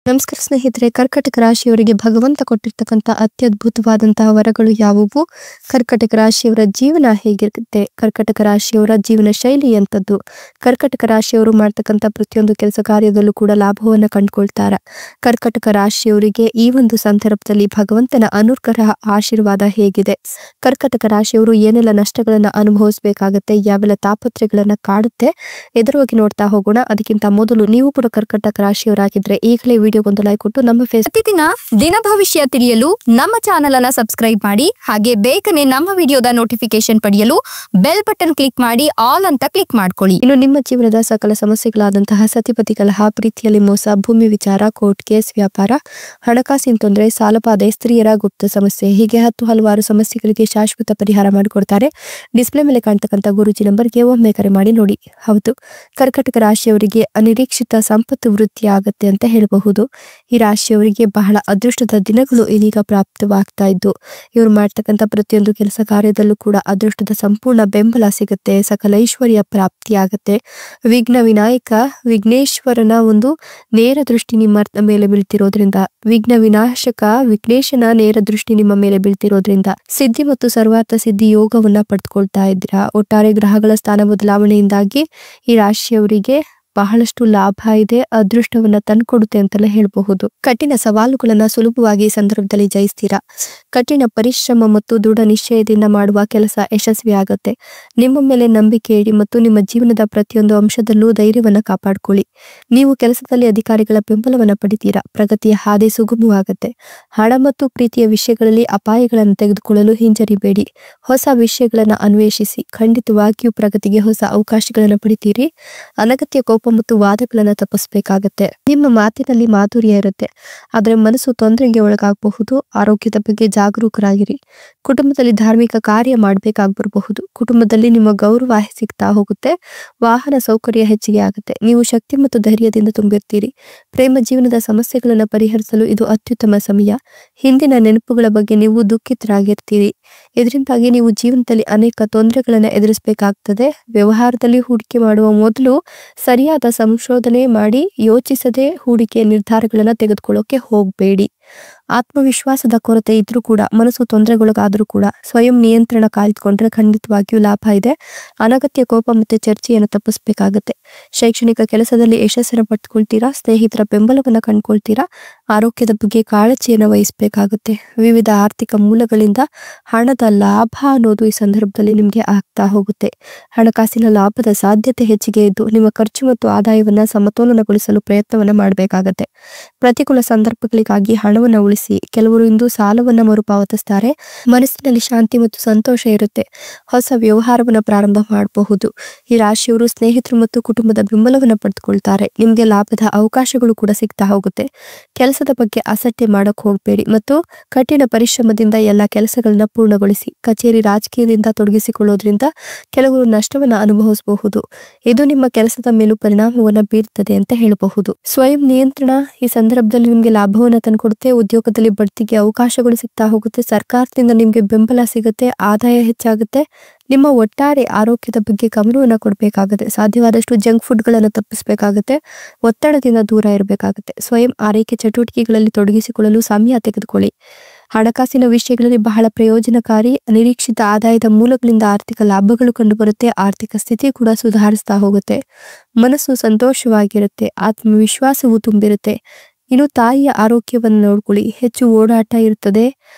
ನಮಸ್ಕಾರ ಸ್ನೇಹಿತರೆ, ಕರ್ಕಟಕ ರಾಶಿಯವರಿಗೆ ಭಗವಂತ ಕೊಟ್ಟಿರ್ತಕ್ಕಂಥ ಅತ್ಯದ್ಭುತವಾದಂತಹ ವರಗಳು ಯಾವುವು? ಕರ್ಕಟಕ ರಾಶಿಯವರ ಜೀವನ ಹೇಗಿರುತ್ತೆ? ಕರ್ಕಟಕ ರಾಶಿಯವರ ಜೀವನ ಶೈಲಿ ಎಂಥದ್ದು? ಕರ್ಕಟಕ ರಾಶಿಯವರು ಮಾಡ್ತಕ್ಕಂಥ ಪ್ರತಿಯೊಂದು ಕೆಲಸ ಕಾರ್ಯದಲ್ಲೂ ಕೂಡ ಲಾಭವನ್ನ ಕಂಡುಕೊಳ್ತಾರೆ. ಕರ್ಕಟಕ ರಾಶಿಯವರಿಗೆ ಈ ಒಂದು ಸಂದರ್ಭದಲ್ಲಿ ಭಗವಂತನ ಅನುಗ್ರಹ ಆಶೀರ್ವಾದ ಹೇಗಿದೆ? ಕರ್ಕಟಕ ರಾಶಿಯವರು ಏನೆಲ್ಲ ನಷ್ಟಗಳನ್ನ ಅನುಭವಿಸಬೇಕಾಗತ್ತೆ, ಯಾವೆಲ್ಲ ತಾಪತ್ರೆಗಳನ್ನ ಕಾಡುತ್ತೆ, ಎದುರಾಗಿ ನೋಡ್ತಾ ಹೋಗೋಣ. ಅದಕ್ಕಿಂತ ಮೊದಲು ನೀವು ಕೂಡ ಕರ್ಕಟಕ ರಾಶಿಯವರಾಗಿದ್ರೆ ಈಗಲೇ ವಿಡಿಯೋಗೊಂದು ಲೈಕ್ ಕೊಟ್ಟು ನಮ್ಮ ಪ್ರತಿದಿನ ದಿನ ಭವಿಷ್ಯ ತಿಳಿಯಲು ನಮ್ಮ ಚಾನೆಲ್ ಅನ್ನ ಸಬ್ಸ್ಕ್ರೈಬ್ ಮಾಡಿ. ಹಾಗೆ ಬೇಗನೆ ನಮ್ಮ ವಿಡಿಯೋದ ನೋಟಿಫಿಕೇಶನ್ ಪಡೆಯಲು ಬೆಲ್ ಬಟನ್ ಕ್ಲಿಕ್ ಮಾಡಿ ಆಲ್ ಅಂತ ಕ್ಲಿಕ್ ಮಾಡ್ಕೊಳ್ಳಿ. ಇನ್ನು ನಿಮ್ಮ ಜೀವನದ ಸಕಲ ಸಮಸ್ಯೆಗಳಾದಂತಹ ಸತಿಪತಿ ಕಲಹ, ಪ್ರೀತಿಯಲ್ಲಿ ಮೋಸ, ಭೂಮಿ ವಿಚಾರ, ಕೋರ್ಟ್ ಕೇಸ್, ವ್ಯಾಪಾರ, ಹಣಕಾಸಿನ ತೊಂದರೆ, ಸಾಲಬಾಧೆ, ಸ್ತ್ರೀಯರ ಗುಪ್ತ ಸಮಸ್ಯೆ, ಹೀಗೆ ಹಲವಾರು ಸಮಸ್ಯೆಗಳಿಗೆ ಶಾಶ್ವತ ಪರಿಹಾರ ಮಾಡಿಕೊಡ್ತಾರೆ. ಡಿಸ್ಪ್ಲೇ ಮೇಲೆ ಕಾಣ್ತಕ್ಕಂಥ ಗುರುಜಿ ನಂಬರ್ಗೆ ಒಮ್ಮೆ ಕರೆ ಮಾಡಿ ನೋಡಿ. ಹೌದು, ಕರ್ಕಟಕ ರಾಶಿಯವರಿಗೆ ಅನಿರೀಕ್ಷಿತ ಸಂಪತ್ತು ವೃದ್ಧಿ ಆಗತ್ತೆ ಅಂತ ಹೇಳಬಹುದು. ಈ ರಾಶಿಯವರಿಗೆ ಬಹಳ ಅದೃಷ್ಟದ ದಿನಗಳು ಇದೀಗ ಪ್ರಾಪ್ತವಾಗ್ತಾ ಇದ್ದು, ಇವರು ಮಾಡ್ತಕ್ಕಂಥ ಪ್ರತಿಯೊಂದು ಕೆಲಸ ಕಾರ್ಯದಲ್ಲೂ ಕೂಡ ಅದೃಷ್ಟದ ಸಂಪೂರ್ಣ ಬೆಂಬಲ ಸಿಗುತ್ತೆ. ಸಕಲ ಐಶ್ವರ್ಯ ಪ್ರಾಪ್ತಿ ಆಗತ್ತೆ. ವಿಘ್ನ ವಿನಾಯಕ ವಿಘ್ನೇಶ್ವರನ ಒಂದು ನೇರ ದೃಷ್ಟಿ ನಿಮ್ಮ ಮೇಲೆ ಬೀಳ್ತಿರೋದ್ರಿಂದ, ವಿಘ್ನ ವಿನಾಶಕ ವಿಘ್ನೇಶನ ನೇರ ದೃಷ್ಟಿ ನಿಮ್ಮ ಮೇಲೆ ಬೀಳ್ತಿರೋದ್ರಿಂದ ಸಿದ್ಧಿ ಮತ್ತು ಸರ್ವಾರ್ಥ ಸಿದ್ಧಿ ಯೋಗವನ್ನ ಪಡೆದುಕೊಳ್ತಾ ಇದ್ದೀರಾ. ಒಟ್ಟಾರೆ ಗ್ರಹಗಳ ಸ್ಥಾನ ಬದಲಾವಣೆಯಿಂದಾಗಿ ಈ ರಾಶಿಯವರಿಗೆ ಬಹಳಷ್ಟು ಲಾಭ ಇದೆ, ಅದೃಷ್ಟವನ್ನ ತಂದ್ಕೊಡುತ್ತೆ ಅಂತೆಲ್ಲ ಹೇಳಬಹುದು. ಕಠಿಣ ಸವಾಲುಗಳನ್ನ ಸುಲಭವಾಗಿ ಈ ಸಂದರ್ಭದಲ್ಲಿ ಜಯಿಸ್ತೀರಾ. ಕಠಿಣ ಪರಿಶ್ರಮ ಮತ್ತು ದೃಢ ನಿಶ್ಚಯದಿಂದ ಮಾಡುವ ಕೆಲಸ ಯಶಸ್ವಿ ಆಗುತ್ತೆ. ನಿಮ್ಮ ಮೇಲೆ ನಂಬಿಕೆ ಇಡಿ ಮತ್ತು ನಿಮ್ಮ ಜೀವನದ ಪ್ರತಿಯೊಂದು ಅಂಶದಲ್ಲೂ ಧೈರ್ಯವನ್ನ ಕಾಪಾಡಿಕೊಳ್ಳಿ. ನೀವು ಕೆಲಸದಲ್ಲಿ ಅಧಿಕಾರಿಗಳ ಬೆಂಬಲವನ್ನ ಪಡಿತೀರಾ. ಪ್ರಗತಿಯ ಹಾದಿ ಸುಗಮವಾಗುತ್ತೆ. ಹಣ ಮತ್ತು ಪ್ರೀತಿಯ ವಿಷಯಗಳಲ್ಲಿ ಅಪಾಯಗಳನ್ನು ತೆಗೆದುಕೊಳ್ಳಲು ಹಿಂಜರಿಬೇಡಿ. ಹೊಸ ವಿಷಯಗಳನ್ನ ಅನ್ವೇಷಿಸಿ. ಖಂಡಿತವಾಗಿಯೂ ಪ್ರಗತಿಗೆ ಹೊಸ ಅವಕಾಶಗಳನ್ನ ಪಡಿತೀರಿ. ಅನಗತ್ಯ ಕೋಪ ಮತ್ತು ವಾದಗಳನ್ನ ತಪ್ಪಿಸಬೇಕಾಗತ್ತೆ. ನಿಮ್ಮ ಮಾತಿನಲ್ಲಿ ಮಾಧುರ್ಯ ಇರುತ್ತೆ, ಆದ್ರೆ ಮನಸ್ಸು ತೊಂದರೆಗೆ ಒಳಗಾಗಬಹುದು. ಆರೋಗ್ಯದ ಬಗ್ಗೆ ಜಾಗರೂಕರಾಗಿರಿ. ಕುಟುಂಬದಲ್ಲಿ ಧಾರ್ಮಿಕ ಕಾರ್ಯ ಮಾಡಬೇಕಾಗ್ಬರಬಹುದು. ಕುಟುಂಬದಲ್ಲಿ ನಿಮ್ಮ ಗೌರವ ಸಿಗ್ತಾ ಹೋಗುತ್ತೆ. ವಾಹನ ಸೌಕರ್ಯ ಹೆಚ್ಚಿಗೆ ಆಗುತ್ತೆ. ನೀವು ಶಕ್ತಿ ಮತ್ತು ಧೈರ್ಯದಿಂದ ತುಂಬಿರ್ತೀರಿ. ಪ್ರೇಮ ಜೀವನದ ಸಮಸ್ಯೆಗಳನ್ನ ಪರಿಹರಿಸಲು ಇದು ಅತ್ಯುತ್ತಮ ಸಮಯ. ಹಿಂದಿನ ನೆನಪುಗಳ ಬಗ್ಗೆ ನೀವು ದುಃಖಿತರಾಗಿರ್ತೀರಿ. ಇದರಿಂದಾಗಿ ನೀವು ಜೀವನದಲ್ಲಿ ಅನೇಕ ತೊಂದರೆಗಳನ್ನ ಎದುರಿಸಬೇಕಾಗ್ತದೆ. ವ್ಯವಹಾರದಲ್ಲಿ ಹೂಡಿಕೆ ಮಾಡುವ ಮೊದಲು ಸರಿಯಾದ ಸಂಶೋಧನೆ ಮಾಡಿ ಯೋಚಿಸದೆ ಹೂಡಿಕೆ ನಿರ್ಧಾರಗಳನ್ನ ತೆಗೆದುಕೊಳ್ಳೋಕೆ ಹೋಗಬೇಡಿ. ಆತ್ಮವಿಶ್ವಾಸದ ಕೊರತೆ ಇದ್ರೂ ಕೂಡ, ಮನಸ್ಸು ತೊಂದರೆಗೊಳಗಾದ್ರೂ ಕೂಡ ಸ್ವಯಂ ನಿಯಂತ್ರಣ ಕಾಯ್ದುಕೊಂಡ್ರೆ ಖಂಡಿತವಾಗಿಯೂ ಲಾಭ ಇದೆ. ಅನಗತ್ಯ ಕೋಪ ಮತ್ತೆ ಚರ್ಚೆಯನ್ನು ತಪ್ಪಿಸಬೇಕಾಗತ್ತೆ. ಶೈಕ್ಷಣಿಕ ಕೆಲಸದಲ್ಲಿ ಯಶಸ್ಸನ್ನು ಪಡೆದುಕೊಳ್ತೀರಾ. ಸ್ನೇಹಿತರ ಬೆಂಬಲವನ್ನ ಕಂಡುಕೊಳ್ತೀರಾ. ಆರೋಗ್ಯದ ಬಗ್ಗೆ ಕಾಳಜಿಯನ್ನು ವಹಿಸಬೇಕಾಗುತ್ತೆ. ವಿವಿಧ ಆರ್ಥಿಕ ಮೂಲಗಳಿಂದ ಹಣದ ಲಾಭ ಅನ್ನೋದು ಈ ಸಂದರ್ಭದಲ್ಲಿ ನಿಮಗೆ ಆಗ್ತಾ ಹೋಗುತ್ತೆ. ಹಣಕಾಸಿನ ಲಾಭದ ಸಾಧ್ಯತೆ ಹೆಚ್ಚಿಗೆ ಇದ್ದು ನಿಮ್ಮ ಖರ್ಚು ಮತ್ತು ಆದಾಯವನ್ನ ಸಮತೋಲನಗೊಳಿಸಲು ಪ್ರಯತ್ನವನ್ನ ಮಾಡಬೇಕಾಗತ್ತೆ. ಪ್ರತಿಕೂಲ ಸಂದರ್ಭಗಳಿಗಾಗಿ ಹಣವನ್ನ ಉಳಿಸಿ. ಕೆಲವರು ಇಂದು ಸಾಲವನ್ನ ಮರುಪಾವತಿಸ್ತಾರೆ. ಮನಸ್ಸಿನಲ್ಲಿ ಶಾಂತಿ ಮತ್ತು ಸಂತೋಷ ಇರುತ್ತೆ. ಹೊಸ ವ್ಯವಹಾರವನ್ನ ಪ್ರಾರಂಭ ಮಾಡಬಹುದು. ಈ ರಾಶಿಯವರು ಸ್ನೇಹಿತರು ಮತ್ತು ಕುಟುಂಬದ ಬೆಂಬಲವನ್ನ ಪಡೆದುಕೊಳ್ತಾರೆ. ನಿಮ್ಗೆ ಲಾಭದ ಅವಕಾಶಗಳು ಕೂಡ ಸಿಗ್ತಾ ಹೋಗುತ್ತೆ. ಕೆಲಸದ ಬಗ್ಗೆ ಅಸಡ್ಡೆ ಮಾಡಕ್ ಹೋಗ್ಬೇಡಿ ಮತ್ತು ಕಠಿಣ ಪರಿಶ್ರಮದಿಂದ ಎಲ್ಲ ಕೆಲಸಗಳನ್ನ ಪೂರ್ಣಗೊಳಿಸಿ. ಕಚೇರಿ ರಾಜಕೀಯದಿಂದ ತೊಡಗಿಸಿಕೊಳ್ಳೋದ್ರಿಂದ ಕೆಲವರು ನಷ್ಟವನ್ನ ಅನುಭವಿಸಬಹುದು. ಇದು ನಿಮ್ಮ ಕೆಲಸದ ಮೇಲೂ ಪರಿಣಾಮವನ್ನ ಬೀರ್ತದೆ ಅಂತ ಹೇಳಬಹುದು. ಸ್ವಯಂ ನಿಯಂತ್ರಣ ಈ ಸಂದರ್ಭದಲ್ಲಿ ನಿಮ್ಗೆ ಲಾಭವನ್ನ ತಂದುಕೊಡುತ್ತೆ. ಉದ್ಯೋಗದಲ್ಲಿ ಬಡ್ತಿಗೆ ಅವಕಾಶಗಳು ಸಿಗ್ತಾ ಹೋಗುತ್ತೆ. ಸರ್ಕಾರದಿಂದ ನಿಮ್ಗೆ ಬೆಂಬಲ ಸಿಗುತ್ತೆ. ಆದಾಯ ಹೆಚ್ಚಾಗುತ್ತೆ. ನಿಮ್ಮ ಒಟ್ಟಾರೆ ಆರೋಗ್ಯದ ಬಗ್ಗೆ ಗಮನವನ್ನ ಕೊಡಬೇಕಾಗುತ್ತೆ. ಸಾಧ್ಯವಾದಷ್ಟು ಜಂಕ್ ಫುಡ್ಗಳನ್ನು ತಪ್ಪಿಸಬೇಕಾಗುತ್ತೆ. ಒತ್ತಡದಿಂದ ದೂರ ಇರಬೇಕಾಗುತ್ತೆ. ಸ್ವಯಂ ಆರೈಕೆ ಚಟುವಟಿಕೆಗಳಲ್ಲಿ ತೊಡಗಿಸಿಕೊಳ್ಳಲು ಸಮಯ ತೆಗೆದುಕೊಳ್ಳಿ. ಹಣಕಾಸಿನ ವಿಷಯಗಳಲ್ಲಿ ಬಹಳ ಪ್ರಯೋಜನಕಾರಿ. ಅನಿರೀಕ್ಷಿತ ಆದಾಯದ ಮೂಲಗಳಿಂದ ಆರ್ಥಿಕ ಲಾಭಗಳು ಕಂಡುಬರುತ್ತೆ. ಆರ್ಥಿಕ ಸ್ಥಿತಿ ಕೂಡ ಸುಧಾರಿಸ್ತಾ ಹೋಗುತ್ತೆ. ಮನಸ್ಸು ಸಂತೋಷವಾಗಿರುತ್ತೆ. ಆತ್ಮವಿಶ್ವಾಸವು ತುಂಬಿರುತ್ತೆ. ಇನ್ನು ತಾಯಿಯ ಆರೋಗ್ಯವನ್ನು ನೋಡ್ಕೊಳ್ಳಿ. ಹೆಚ್ಚು ಓಡಾಟ ಇರುತ್ತದೆ.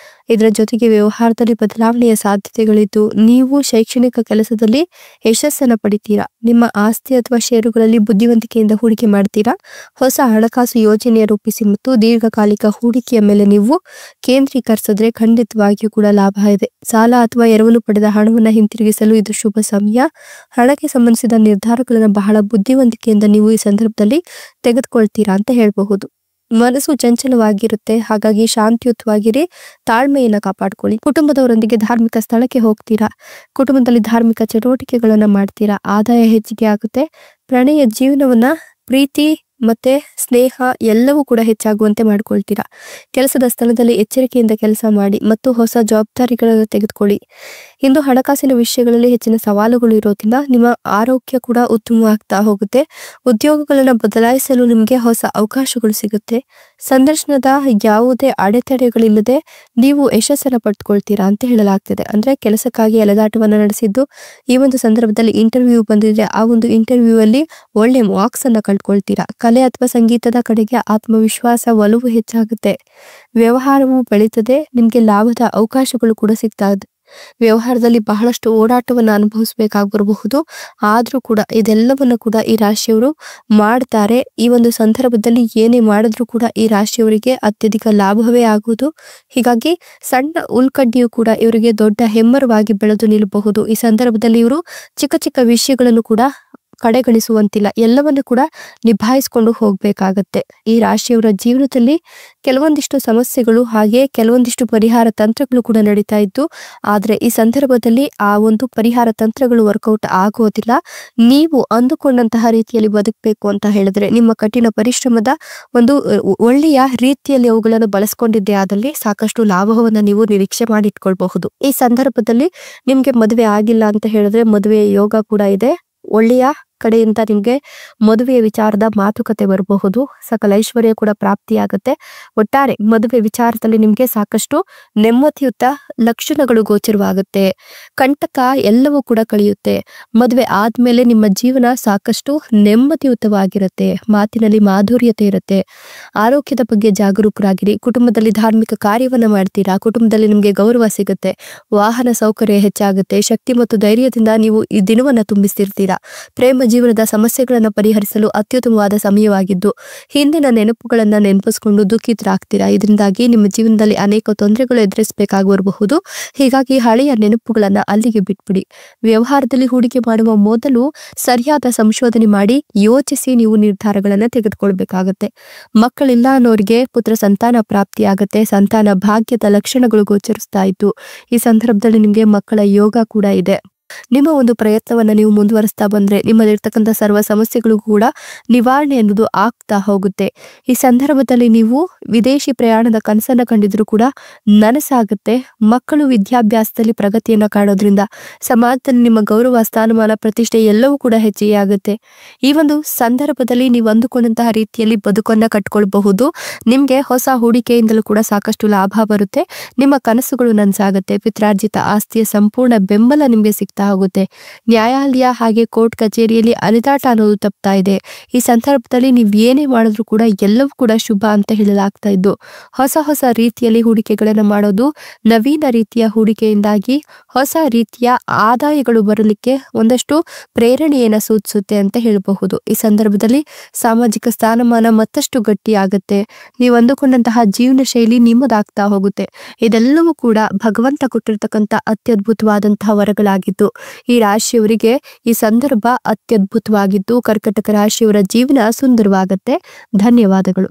ಇದರ ಜೊತೆಗೆ ವ್ಯವಹಾರದಲ್ಲಿ ಬದಲಾವಣೆಯ ಸಾಧ್ಯತೆಗಳಿದ್ದು ನೀವು ಶೈಕ್ಷಣಿಕ ಕೆಲಸದಲ್ಲಿ ಯಶಸ್ಸನ್ನು ಪಡಿತೀರಾ. ನಿಮ್ಮ ಆಸ್ತಿ ಅಥವಾ ಷೇರುಗಳಲ್ಲಿ ಬುದ್ಧಿವಂತಿಕೆಯಿಂದ ಹೂಡಿಕೆ ಮಾಡ್ತೀರಾ. ಹೊಸ ಹಣಕಾಸು ಯೋಜನೆಯ ರೂಪಿಸಿ ಮತ್ತು ದೀರ್ಘಕಾಲಿಕ ಹೂಡಿಕೆಯ ಮೇಲೆ ನೀವು ಕೇಂದ್ರೀಕರಿಸಿದ್ರೆ ಖಂಡಿತವಾಗಿಯೂ ಕೂಡ ಲಾಭ ಇದೆ. ಸಾಲ ಅಥವಾ ಎರವಲು ಪಡೆದ ಹಣವನ್ನು ಹಿಂತಿರುಗಿಸಲು ಇದು ಶುಭ ಸಮಯ. ಹಣಕ್ಕೆ ಸಂಬಂಧಿಸಿದ ನಿರ್ಧಾರಗಳನ್ನು ಬಹಳ ಬುದ್ಧಿವಂತಿಕೆಯಿಂದ ನೀವು ಈ ಸಂದರ್ಭದಲ್ಲಿ ತೆಗೆದುಕೊಳ್ತೀರಾ ಅಂತ ಹೇಳಬಹುದು. ಮನಸ್ಸು ಚಂಚಲವಾಗಿರುತ್ತೆ, ಹಾಗಾಗಿ ಶಾಂತಿಯುತವಾಗಿರಿ. ತಾಳ್ಮೆಯನ್ನ ಕಾಪಾಡ್ಕೊಳ್ಳಿ. ಕುಟುಂಬದವರೊಂದಿಗೆ ಧಾರ್ಮಿಕ ಸ್ಥಳಕ್ಕೆ ಹೋಗ್ತೀರಾ. ಕುಟುಂಬದಲ್ಲಿ ಧಾರ್ಮಿಕ ಚಟುವಟಿಕೆಗಳನ್ನ ಮಾಡ್ತೀರಾ. ಆದಾಯ ಹೆಚ್ಚಿಗೆ ಆಗುತ್ತೆ. ಪ್ರಣಯ ಜೀವನವನ್ನ ಪ್ರೀತಿ ಮತ್ತೆ ಸ್ನೇಹ ಎಲ್ಲವೂ ಕೂಡ ಹೆಚ್ಚಾಗುವಂತೆ ಮಾಡ್ಕೊಳ್ತೀರಾ. ಕೆಲಸದ ಸ್ಥಳದಲ್ಲಿ ಎಚ್ಚರಿಕೆಯಿಂದ ಕೆಲಸ ಮಾಡಿ ಮತ್ತು ಹೊಸ ಜವಾಬ್ದಾರಿಗಳನ್ನು ತೆಗೆದುಕೊಳ್ಳಿ. ಇಂದು ಹಣಕಾಸಿನ ವಿಷಯಗಳಲ್ಲಿ ಹೆಚ್ಚಿನ ಸವಾಲುಗಳು ಇರೋದ್ರಿಂದ ನಿಮ್ಮ ಆರೋಗ್ಯ ಕೂಡ ಉತ್ತಮವಾಗ್ತಾ ಹೋಗುತ್ತೆ. ಉದ್ಯೋಗಗಳನ್ನು ಬದಲಾಯಿಸಲು ನಿಮಗೆ ಹೊಸ ಅವಕಾಶಗಳು ಸಿಗುತ್ತೆ. ಸಂದರ್ಶನದ ಯಾವುದೇ ಅಡೆತಡೆಗಳಿಲ್ಲದೆ ನೀವು ಯಶಸ್ಸನ್ನು ಪಡೆದುಕೊಳ್ತೀರಾ ಅಂತ ಹೇಳಲಾಗ್ತಿದೆ. ಅಂದ್ರೆ ಕೆಲಸಕ್ಕಾಗಿ ಅಲೆದಾಟವನ್ನು ನಡೆಸಿದ್ದು ಈ ಒಂದು ಸಂದರ್ಭದಲ್ಲಿ ಇಂಟರ್ವ್ಯೂ ಬಂದಿದ್ರೆ ಆ ಒಂದು ಇಂಟರ್ವ್ಯೂ ಅಲ್ಲಿ ಒಳ್ಳೆ ಮಾರ್ಕ್ಸ್ ಅನ್ನ ಕಳ್ಕೊಳ್ತೀರಾ. ಕಲೆ ಅಥವಾ ಸಂಗೀತದ ಕಡೆಗೆ ಆತ್ಮವಿಶ್ವಾಸ, ಒಲವು ಹೆಚ್ಚಾಗುತ್ತೆ. ವ್ಯವಹಾರವು ಬೆಳೀತದೆ. ನಿಮ್ಗೆ ಲಾಭದ ಅವಕಾಶಗಳು ಕೂಡ ಸಿಗ್ತಾ ಇದೆ. ವ್ಯವಹಾರದಲ್ಲಿ ಬಹಳಷ್ಟು ಓಡಾಟವನ್ನು ಅನುಭವಿಸಬೇಕಾಗಿರಬಹುದು. ಆದ್ರೂ ಕೂಡ ಇದೆಲ್ಲವನ್ನು ಕೂಡ ಈ ರಾಶಿಯವರು ಮಾಡ್ತಾರೆ. ಈ ಒಂದು ಸಂದರ್ಭದಲ್ಲಿ ಏನೇ ಮಾಡಿದ್ರೂ ಕೂಡ ಈ ರಾಶಿಯವರಿಗೆ ಅತ್ಯಧಿಕ ಲಾಭವೇ ಆಗುವುದು. ಹೀಗಾಗಿ ಸಣ್ಣ ಉಲ್ಕಡ್ಡಿಯು ಕೂಡ ಇವರಿಗೆ ದೊಡ್ಡ ಹೆಮ್ಮರವಾಗಿ ಬೆಳೆದು ನಿಲ್ಲಬಹುದು. ಈ ಸಂದರ್ಭದಲ್ಲಿ ಇವರು ಚಿಕ್ಕ ಚಿಕ್ಕ ವಿಷಯಗಳನ್ನು ಕೂಡ ಕಡೆಗಣಿಸುವಂತಿಲ್ಲ. ಎಲ್ಲವನ್ನು ಕೂಡ ನಿಭಾಯಿಸಿಕೊಂಡು ಹೋಗ್ಬೇಕಾಗತ್ತೆ. ಈ ರಾಶಿಯವರ ಜೀವನದಲ್ಲಿ ಕೆಲವೊಂದಿಷ್ಟು ಸಮಸ್ಯೆಗಳು ಹಾಗೆ ಕೆಲವೊಂದಿಷ್ಟು ಪರಿಹಾರ ತಂತ್ರಗಳು ಕೂಡ ನಡೀತಾ ಇದ್ದು, ಆದ್ರೆ ಈ ಸಂದರ್ಭದಲ್ಲಿ ಆ ಒಂದು ಪರಿಹಾರ ತಂತ್ರಗಳು ವರ್ಕೌಟ್ ಆಗೋದಿಲ್ಲ. ನೀವು ಅಂದುಕೊಂಡಂತಹ ರೀತಿಯಲ್ಲಿ ಬದುಕಬೇಕು ಅಂತ ಹೇಳಿದ್ರೆ ನಿಮ್ಮ ಕಠಿಣ ಪರಿಶ್ರಮದ ಒಂದು ಒಳ್ಳೆಯ ರೀತಿಯಲ್ಲಿ ಅವುಗಳನ್ನು ಬಳಸ್ಕೊಂಡಿದ್ದೆ ಆದಲ್ಲಿ ಸಾಕಷ್ಟು ಲಾಭವನ್ನ ನೀವು ನಿರೀಕ್ಷೆ ಮಾಡಿಟ್ಕೊಳ್ಬಹುದು. ಈ ಸಂದರ್ಭದಲ್ಲಿ ನಿಮ್ಗೆ ಮದುವೆ ಆಗಿಲ್ಲ ಅಂತ ಹೇಳಿದ್ರೆ ಮದುವೆಯ ಯೋಗ ಕೂಡ ಇದೆ. ಒಳ್ಳೆಯ ಕಡೆಯಿಂದ ನಿಮ್ಗೆ ಮದುವೆಯ ವಿಚಾರದ ಮಾತುಕತೆ ಬರಬಹುದು. ಸಕಲ ಐಶ್ವರ್ಯ ಕೂಡ ಪ್ರಾಪ್ತಿಯಾಗುತ್ತೆ. ಒಟ್ಟಾರೆ ಮದುವೆ ವಿಚಾರದಲ್ಲಿ ನಿಮ್ಗೆ ಸಾಕಷ್ಟು ನೆಮ್ಮದಿಯುತ ಲಕ್ಷಣಗಳು ಗೋಚರವಾಗುತ್ತೆ. ಕಂಟಕ ಎಲ್ಲವೂ ಕೂಡ ಕಳೆಯುತ್ತೆ. ಮದುವೆ ಆದ್ಮೇಲೆ ನಿಮ್ಮ ಜೀವನ ಸಾಕಷ್ಟು ನೆಮ್ಮದಿಯುತವಾಗಿರುತ್ತೆ. ಮಾತಿನಲ್ಲಿ ಮಾಧುರ್ಯತೆ ಇರುತ್ತೆ. ಆರೋಗ್ಯದ ಬಗ್ಗೆ ಜಾಗರೂಕರಾಗಿರಿ. ಕುಟುಂಬದಲ್ಲಿ ಧಾರ್ಮಿಕ ಕಾರ್ಯವನ್ನ ಮಾಡ್ತೀರಾ. ಕುಟುಂಬದಲ್ಲಿ ನಿಮ್ಗೆ ಗೌರವ ಸಿಗುತ್ತೆ. ವಾಹನ ಸೌಕರ್ಯ ಹೆಚ್ಚಾಗುತ್ತೆ. ಶಕ್ತಿ ಮತ್ತು ಧೈರ್ಯದಿಂದ ನೀವು ಈ ದಿನವನ್ನ ತುಂಬಿಸ್ತಿರ್ತೀರಾ. ಪ್ರೇಮ ಜೀವನದ ಸಮಸ್ಯೆಗಳನ್ನು ಪರಿಹರಿಸಲು ಅತ್ಯುತ್ತಮವಾದ ಸಮಯವಾಗಿದ್ದು ಹಿಂದಿನ ನೆನಪುಗಳನ್ನ ನೆನಪಿಸಿಕೊಂಡು ದುಃಖಿತರಾಗ್ತೀರಾ. ಇದರಿಂದಾಗಿ ನಿಮ್ಮ ಜೀವನದಲ್ಲಿ ಅನೇಕ ತೊಂದರೆಗಳು ಎದುರಿಸಬೇಕಾಗಿರಬಹುದು. ಹೀಗಾಗಿ ಹಳೆಯ ನೆನಪುಗಳನ್ನ ಅಲ್ಲಿಗೆ ಬಿಟ್ಬಿಡಿ. ವ್ಯವಹಾರದಲ್ಲಿ ಹೂಡಿಕೆ ಮಾಡುವ ಮೊದಲು ಸರಿಯಾದ ಸಂಶೋಧನೆ ಮಾಡಿ ಯೋಚಿಸಿ ನೀವು ನಿರ್ಧಾರಗಳನ್ನ ತೆಗೆದುಕೊಳ್ಬೇಕಾಗತ್ತೆ. ಮಕ್ಕಳಿಲ್ಲ ಅನ್ನೋರಿಗೆ ಪುತ್ರ ಸಂತಾನ ಪ್ರಾಪ್ತಿಯಾಗತ್ತೆ. ಸಂತಾನ ಭಾಗ್ಯದ ಲಕ್ಷಣಗಳು ಗೋಚರಿಸ್ತಾ ಇದ್ದು ಈ ಸಂದರ್ಭದಲ್ಲಿ ನಿಮ್ಗೆ ಮಕ್ಕಳ ಯೋಗ ಕೂಡ ಇದೆ. ನಿಮ್ಮ ಒಂದು ಪ್ರಯತ್ನವನ್ನ ನೀವು ಮುಂದುವರಿಸ್ತಾ ಬಂದ್ರೆ ನಿಮ್ಮಲ್ಲಿರ್ತಕ್ಕಂಥ ಸರ್ವ ಸಮಸ್ಯೆಗಳು ಕೂಡ ನಿವಾರಣೆ ಅನ್ನೋದು ಆಗ್ತಾ ಹೋಗುತ್ತೆ. ಈ ಸಂದರ್ಭದಲ್ಲಿ ನೀವು ವಿದೇಶಿ ಪ್ರಯಾಣದ ಕನಸನ್ನ ಕಂಡಿದ್ರು ಕೂಡ ನನಸಾಗುತ್ತೆ. ಮಕ್ಕಳು ವಿದ್ಯಾಭ್ಯಾಸದಲ್ಲಿ ಪ್ರಗತಿಯನ್ನ ಕಾಣೋದ್ರಿಂದ ಸಮಾಜದಲ್ಲಿ ನಿಮ್ಮ ಗೌರವ, ಸ್ಥಾನಮಾನ, ಪ್ರತಿಷ್ಠೆ ಎಲ್ಲವೂ ಕೂಡ ಹೆಚ್ಚಿಗೆ ಆಗುತ್ತೆ. ಈ ಒಂದು ಸಂದರ್ಭದಲ್ಲಿ ನೀವು ಅಂದುಕೊಂಡಂತಹ ರೀತಿಯಲ್ಲಿ ಬದುಕನ್ನ ಕಟ್ಕೊಳ್ಬಹುದು. ನಿಮ್ಗೆ ಹೊಸ ಹೂಡಿಕೆಯಿಂದಲೂ ಕೂಡ ಸಾಕಷ್ಟು ಲಾಭ ಬರುತ್ತೆ. ನಿಮ್ಮ ಕನಸುಗಳು ನನಸಾಗುತ್ತೆ. ಪಿತ್ರಾರ್ಜಿತ ಆಸ್ತಿಯ ಸಂಪೂರ್ಣ ಬೆಂಬಲ ನಿಮ್ಗೆ ಸಿಗ್ತಾ ಹೋಗುತ್ತೆ. ನ್ಯಾಯಾಲಯ ಹಾಗೆ ಕೋರ್ಟ್ ಕಚೇರಿಯಲ್ಲಿ ಅಲೆದಾಟ ಅನ್ನೋದು ತಪ್ತಾ ಇದೆ. ಈ ಸಂದರ್ಭದಲ್ಲಿ ನೀವು ಏನೇ ಮಾಡಿದ್ರು ಕೂಡ ಎಲ್ಲವೂ ಕೂಡ ಶುಭ ಅಂತ ಹೇಳಲಾಗ್ತಾ ಇದ್ದು ಹೊಸ ಹೊಸ ರೀತಿಯಲ್ಲಿ ಹೂಡಿಕೆಗಳನ್ನ ಮಾಡೋದು, ನವೀನ ರೀತಿಯ ಹೂಡಿಕೆಯಿಂದಾಗಿ ಹೊಸ ರೀತಿಯ ಆದಾಯಗಳು ಬರಲಿಕ್ಕೆ ಒಂದಷ್ಟು ಪ್ರೇರಣೆಯನ್ನ ಸೂಚಿಸುತ್ತೆ ಅಂತ ಹೇಳಬಹುದು. ಈ ಸಂದರ್ಭದಲ್ಲಿ ಸಾಮಾಜಿಕ ಸ್ಥಾನಮಾನ ಮತ್ತಷ್ಟು ಗಟ್ಟಿಯಾಗುತ್ತೆ. ನೀವು ಅಂದುಕೊಂಡಂತಹ ಜೀವನ ಶೈಲಿ ನಿಮ್ಮದಾಗ್ತಾ ಹೋಗುತ್ತೆ. ಇದೆಲ್ಲವೂ ಕೂಡ ಭಗವಂತ ಕೊಟ್ಟಿರ್ತಕ್ಕಂಥ ಅತ್ಯದ್ಭುತವಾದಂತಹ ವರಗಳಾಗಿದ್ದು ಈ ರಾಶಿಯವರಿಗೆ ಈ ಸಂದರ್ಭ ಅತ್ಯದ್ಭುತವಾಗಿದ್ದು ಕರ್ಕಟಕ ರಾಶಿಯವರ ಜೀವನ ಸುಂದರವಾಗುತ್ತೆ. ಧನ್ಯವಾದಗಳು.